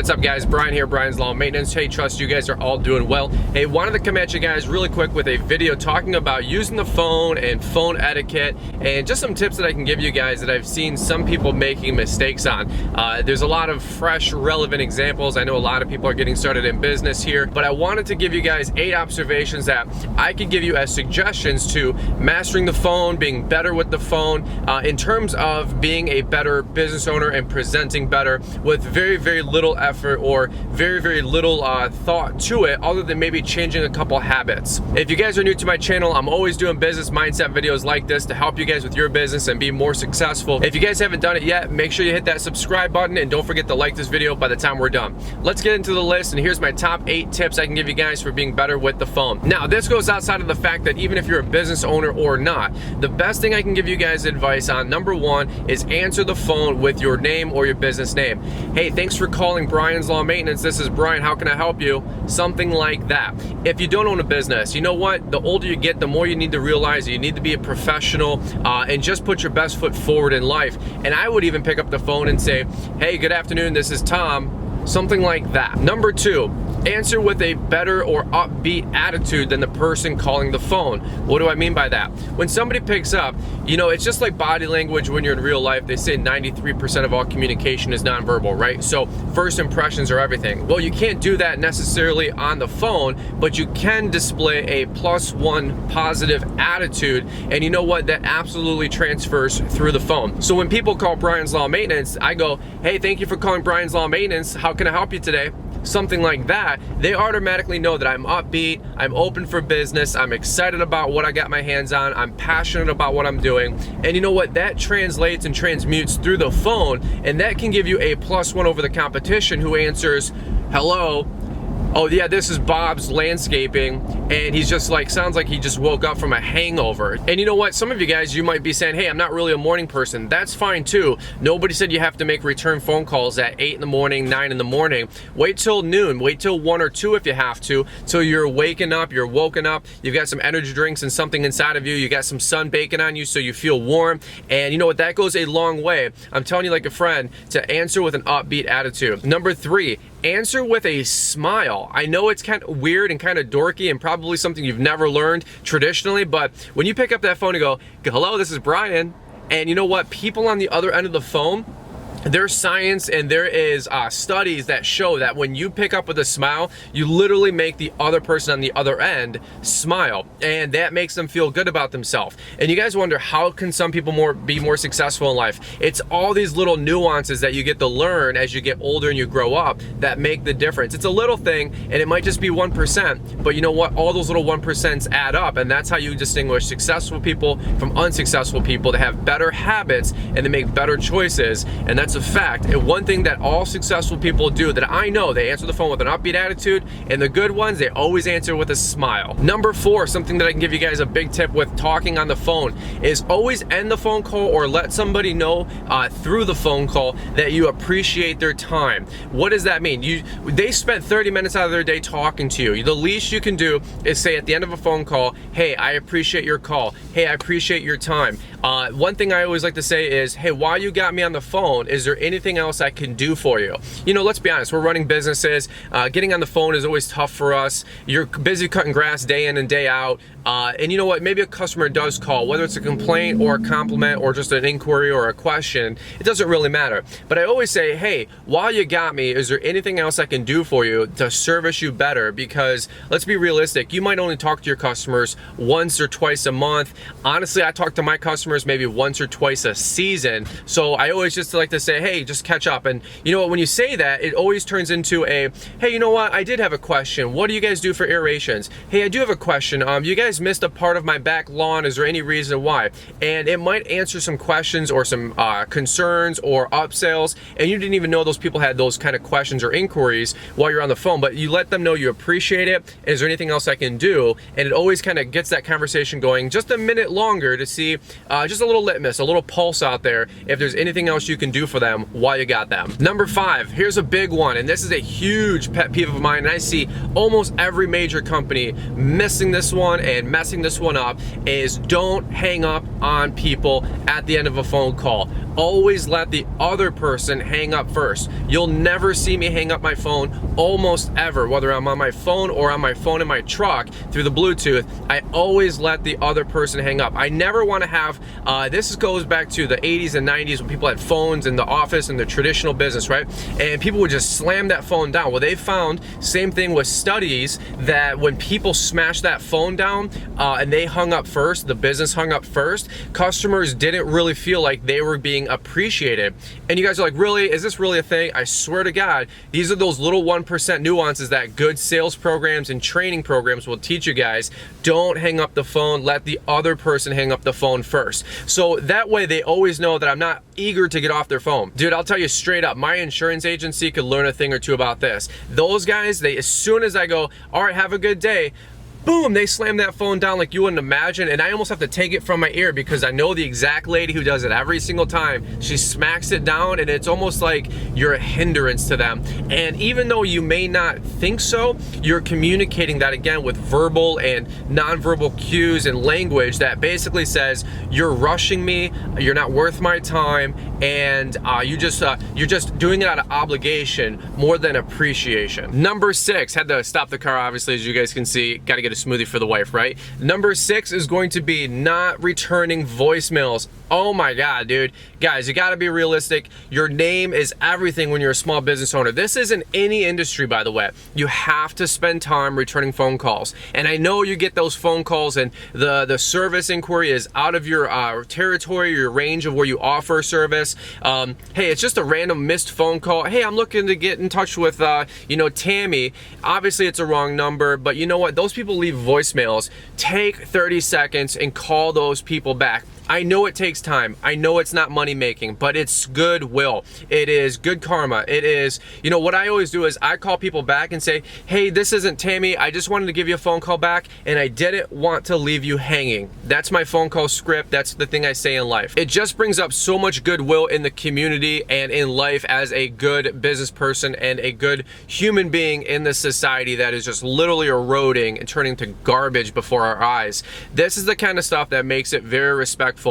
What's up, guys? Brian here, Brian's Law Maintenance. Hey, trust you guys are all doing well. Hey, wanted to come at you guys really quick with a video talking about using the phone and phone etiquette and just some tips that I can give you guys that I've seen some people making mistakes on. There's a lot of fresh, relevant examples. I know a lot of people are getting started in business here, but I wanted to give you guys 8 observations that I could give you as suggestions to mastering the phone, being better with the phone, in terms of being a better business owner and presenting better with very, very little effort or very, very little thought to it other than maybe changing a couple habits. If you guys are new to my channel, I'm always doing business mindset videos like this to help you guys with your business and be more successful. If you guys haven't done it yet, make sure you hit that subscribe button and don't forget to like this video by the time we're done. Let's get into the list, and here's my top 8 tips I can give you guys for being better with the phone. Now, this goes outside of the fact that even if you're a business owner or not, the best thing I can give you guys advice on, number 1, is answer the phone with your name or your business name. Hey, thanks for calling Brian's Law Maintenance. This is Brian. How can I help you? Something like that. If you don't own a business, you know what? The older you get, the more you need to realize that you need to be a professional and just put your best foot forward in life. And I would even pick up the phone and say, hey, good afternoon, this is Tom. Something like that. Number 2, answer with a better or upbeat attitude than the person calling the phone. What do I mean by that? When somebody picks up, you know, it's just like body language when you're in real life. They say 93% of all communication is nonverbal, right? So first impressions are everything. Well, you can't do that necessarily on the phone, but you can display a +1 positive attitude. And you know what? That absolutely transfers through the phone. So when people call Brian's Law Maintenance, I go, hey, thank you for calling Brian's Law Maintenance. How can I help you today? Something like that. They automatically know that I'm upbeat, I'm open for business, I'm excited about what I got my hands on, I'm passionate about what I'm doing. And you know what? That translates and transmutes through the phone, and that can give you a +1 over the competition who answers, hello. Oh yeah, this is Bob's Landscaping, and he's just like, sounds like he just woke up from a hangover. And you know what? Some of you guys, you might be saying, hey, I'm not really a morning person. That's fine too. Nobody said you have to make return phone calls at 8 in the morning, 9 in the morning. Wait till noon, wait till 1 or 2 if you have to, till you're waking up, you're woken up, you've got some energy drinks and something inside of you, you got some sun baking on you so you feel warm. And you know what? That goes a long way. I'm telling you like a friend, to answer with an upbeat attitude. Number 3, answer with a smile. I know it's kind of weird and kind of dorky and probably something you've never learned traditionally, but when you pick up that phone and go, hello, this is Brian, and you know what? People on the other end of the phone, there's science and there is studies that show that when you pick up with a smile, you literally make the other person on the other end smile, and that makes them feel good about themselves. And you guys wonder, how can some people be more successful in life? It's all these little nuances that you get to learn as you get older and you grow up that make the difference. It's a little thing, and it might just be 1%, but you know what? All those little 1%s add up, and that's how you distinguish successful people from unsuccessful people, to have better habits and to make better choices. And that's a fact. And one thing that all successful people do that I know, they answer the phone with an upbeat attitude, and the good ones, they always answer with a smile. Number 4, something that I can give you guys a big tip with talking on the phone, is always end the phone call or let somebody know through the phone call that you appreciate their time. What does that mean? They spent 30 minutes out of their day talking to you. The least you can do is say at the end of a phone call, hey, I appreciate your call. Hey, I appreciate your time. One thing I always like to say is, hey, while you got me on the phone, is there anything else I can do for you? You know, let's be honest, we're running businesses. Getting on the phone is always tough for us. You're busy cutting grass day in and day out. And you know what? Maybe a customer does call, whether it's a complaint or a compliment or just an inquiry or a question, it doesn't really matter. But I always say, hey, while you got me, is there anything else I can do for you to service you better? Because let's be realistic, you might only talk to your customers once or twice a month. Honestly, I talk to my customers maybe once or twice a season. So I always just like to say, hey, just catch up. And you know what, when you say that, it always turns into a, hey, you know what, I did have a question. What do you guys do for aerations? Hey, I do have a question. You guys missed a part of my back lawn. Is there any reason why? And it might answer some questions or some concerns or upsells, and you didn't even know those people had those kind of questions or inquiries while you're on the phone, but you let them know you appreciate it. Is there anything else I can do? And it always kind of gets that conversation going just a minute longer to see just a little litmus, a little pulse out there, if there's anything else you can do for them while you got them. Number 5, here's a big one, and this is a huge pet peeve of mine, and I see almost every major company missing this one and and messing this one up is don't hang up on people at the end of a phone call. Always let the other person hang up first. You'll never see me hang up my phone almost ever, whether I'm on my phone or on my phone in my truck through the Bluetooth. I always let the other person hang up. I never want to have, this goes back to the 80s and 90s when people had phones in the office and the traditional business, right? And people would just slam that phone down. Well, they found, same thing with studies, that when people smashed that phone down and they hung up first, the business hung up first, customers didn't really feel like they were being appreciated. And you guys are like, really? Is this really a thing? I swear to God, these are those little 1% nuances that good sales programs and training programs will teach you guys. Don't hang up the phone. Let the other person hang up the phone first. So that way they always know that I'm not eager to get off their phone. Dude, I'll tell you straight up, my insurance agency could learn a thing or two about this. Those guys, they, as soon as I go, all right, have a good day, boom, they slam that phone down like you wouldn't imagine, and I almost have to take it from my ear because I know the exact lady who does it every single time. She smacks it down, and it's almost like you're a hindrance to them. And even though you may not think so, you're communicating that again with verbal and nonverbal cues and language that basically says, you're rushing me, you're not worth my time, and you're just doing it out of obligation more than appreciation. Number 6, had to stop the car obviously, as you guys can see, gotta get a smoothie for the wife, right? Number 6 is going to be not returning voicemails. Oh my God, dude. Guys, you gotta be realistic. Your name is everything when you're a small business owner. This isn't any industry, by the way. You have to spend time returning phone calls. And I know you get those phone calls and the service inquiry is out of your territory, your range of where you offer service. Hey, it's just a random missed phone call. Hey, I'm looking to get in touch with, Tammy. Obviously, it's a wrong number, but you know what? Those people leave voicemails. Take 30 seconds and call those people back. I know it takes time. I know it's not money making, but it's goodwill. It is good karma. It is, what I always do is I call people back and say, hey, this isn't Tammy. I just wanted to give you a phone call back and I didn't want to leave you hanging. That's my phone call script. That's the thing I say in life. It just brings up so much goodwill in the community and in life as a good business person and a good human being in this society that is just literally eroding and turning to garbage before our eyes. This is the kind of stuff that makes it very respectful.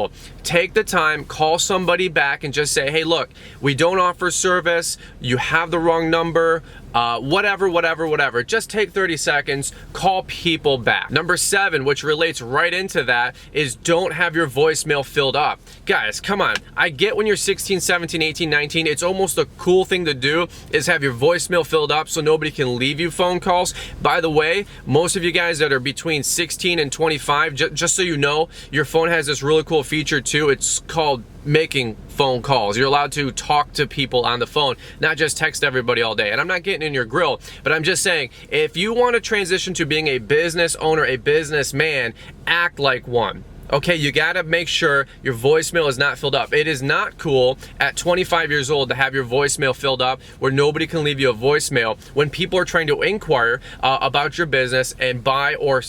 Take the time, call somebody back and just say, hey, look, we don't offer service, you have the wrong number, whatever. Just take 30 seconds, call people back. Number 7, which relates right into that, is don't have your voicemail filled up. Guys, come on. I get when you're 16, 17, 18, 19, it's almost a cool thing to do is have your voicemail filled up so nobody can leave you phone calls. By the way, most of you guys that are between 16 and 25, just so you know, your phone has this really cool feature too. It's called making phone calls. You're allowed to talk to people on the phone, not just text everybody all day. And I'm not getting in your grill, but I'm just saying, if you want to transition to being a business owner, a businessman, act like one. Okay, you gotta make sure your voicemail is not filled up. It is not cool at 25 years old to have your voicemail filled up where nobody can leave you a voicemail when people are trying to inquire about your business and buy or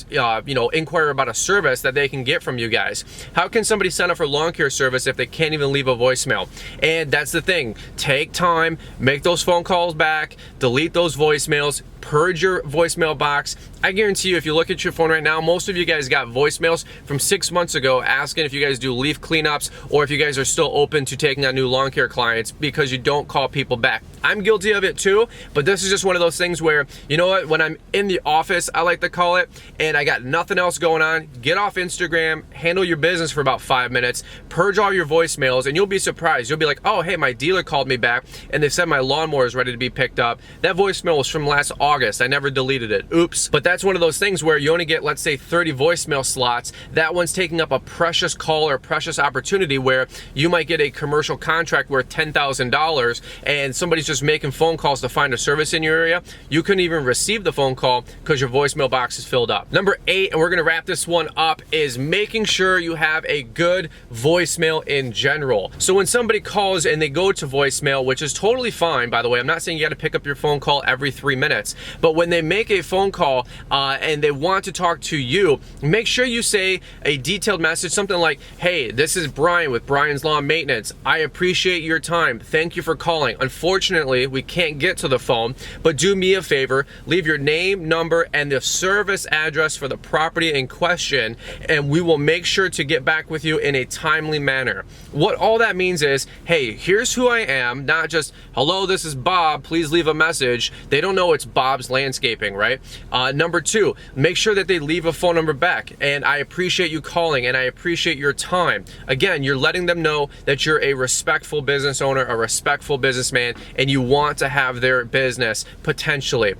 inquire about a service that they can get from you guys. How can somebody sign up for lawn care service if they can't even leave a voicemail? And that's the thing. Take time, make those phone calls back, delete those voicemails, purge your voicemail box. I guarantee you, if you look at your phone right now, most of you guys got voicemails from 6 months ago asking if you guys do leaf cleanups or if you guys are still open to taking on new lawn care clients because you don't call people back. I'm guilty of it too, but this is just one of those things where, you know what, when I'm in the office, I like to call it, and I got nothing else going on, get off Instagram, handle your business for about 5 minutes, purge all your voicemails, and you'll be surprised. You'll be like, oh, hey, my dealer called me back, and they said my lawnmower is ready to be picked up. That voicemail was from last August. I never deleted it. Oops. But that's one of those things where you only get, let's say, 30 voicemail slots. That one's taking up a precious call or precious opportunity where you might get a commercial contract worth $10,000 and somebody's just making phone calls to find a service in your area. You couldn't even receive the phone call because your voicemail box is filled up. Number 8, and we're gonna wrap this one up, is making sure you have a good voicemail in general. So when somebody calls and they go to voicemail, which is totally fine, by the way, I'm not saying you gotta pick up your phone call every 3 minutes, but when they make a phone call and they want to talk to you, make sure you say a detailed detailed message, something like, hey, this is Brian with Brian's Lawn Maintenance. I appreciate your time. Thank you for calling. Unfortunately, we can't get to the phone, but do me a favor, leave your name, number, and the service address for the property in question, and we will make sure to get back with you in a timely manner. What all that means is, hey, here's who I am, not just, hello, this is Bob, please leave a message. They don't know it's Bob's Landscaping, right? Number two, make sure that they leave a phone number back, and I appreciate you calling, and I appreciate your time. Again, you're letting them know that you're a respectful business owner, a respectful businessman, and you want to have their business potentially.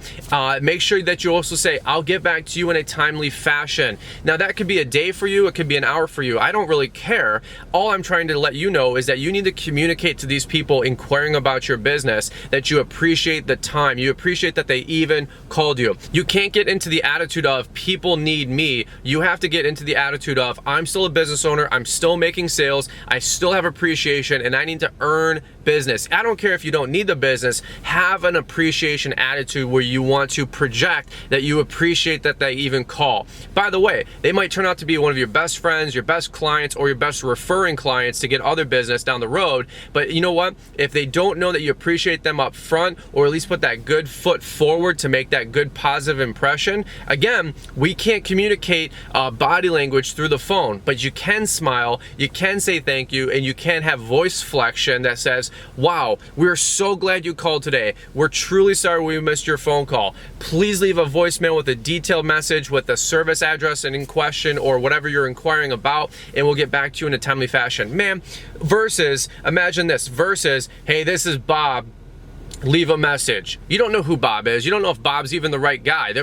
Make sure that you also say, I'll get back to you in a timely fashion. Now that could be a day for you, it could be an hour for you. I don't really care. All I'm trying to let you know is that you need to communicate to these people inquiring about your business that you appreciate the time. You appreciate that they even called you. You can't get into the attitude of people need me. You have to get into the attitude of I'm still a business owner, I'm still making sales, I still have appreciation, and I need to earn business. I don't care if you don't need the business, have an appreciation attitude where you want to project that you appreciate that they even call. By the way, they might turn out to be one of your best friends, your best clients, or your best referring clients to get other business down the road. But you know what? If they don't know that you appreciate them up front, or at least put that good foot forward to make that good positive impression, again, we can't communicate body language through the phone, but you can smile, you can say thank you, and you can have voice flexion that says, wow, we're so glad you called today. We're truly sorry we missed your phone call. Please leave a voicemail with a detailed message with the service address and in question or whatever you're inquiring about, and we'll get back to you in a timely fashion. Man, versus, imagine this, versus, hey, this is Bob, leave a message. You don't know who Bob is. You don't know if Bob's even the right guy.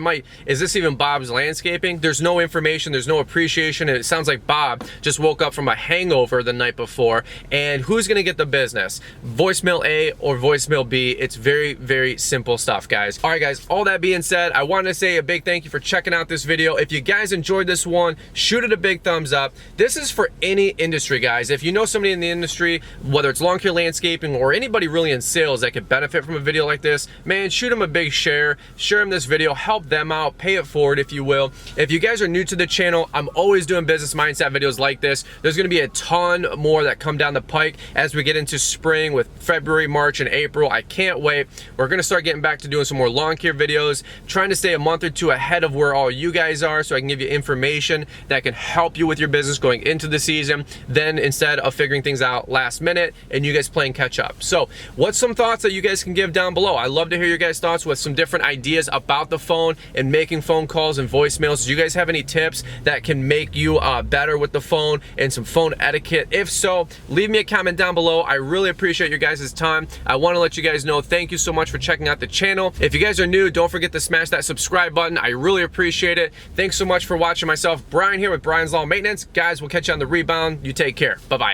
Is this even Bob's Landscaping? There's no information, there's no appreciation, and it sounds like Bob just woke up from a hangover the night before, and who's gonna get the business? Voicemail A or voicemail B. It's very, very simple stuff, guys. All right, guys, all that being said, I wanted to say a big thank you for checking out this video. If you guys enjoyed this one, shoot it a big thumbs up. This is for any industry, guys. If you know somebody in the industry, whether it's lawn care landscaping or anybody really in sales that could benefit from a video like this, man, shoot them a big share them this video, help them out, pay it forward if you will. If you guys are new to the channel, I'm always doing business mindset videos like this. There's going to be a ton more that come down the pike as we get into spring with February, March, and April. I can't wait. We're going to start getting back to doing some more lawn care videos, trying to stay a month or two ahead of where all you guys are so I can give you information that can help you with your business going into the season, then instead of figuring things out last minute and you guys playing catch up. So what's some thoughts that you guys can give down below? I love to hear your guys' thoughts with some different ideas about the phone and making phone calls and voicemails. Do you guys have any tips that can make you better with the phone and some phone etiquette? If so, leave me a comment down below. I really appreciate your guys' time. I want to let you guys know thank you so much for checking out the channel. If you guys are new, don't forget to smash that subscribe button. I really appreciate it. Thanks so much for watching. Myself, Brian here with Brian's Lawn Maintenance. Guys, we'll catch you on the rebound. You take care. Bye-bye.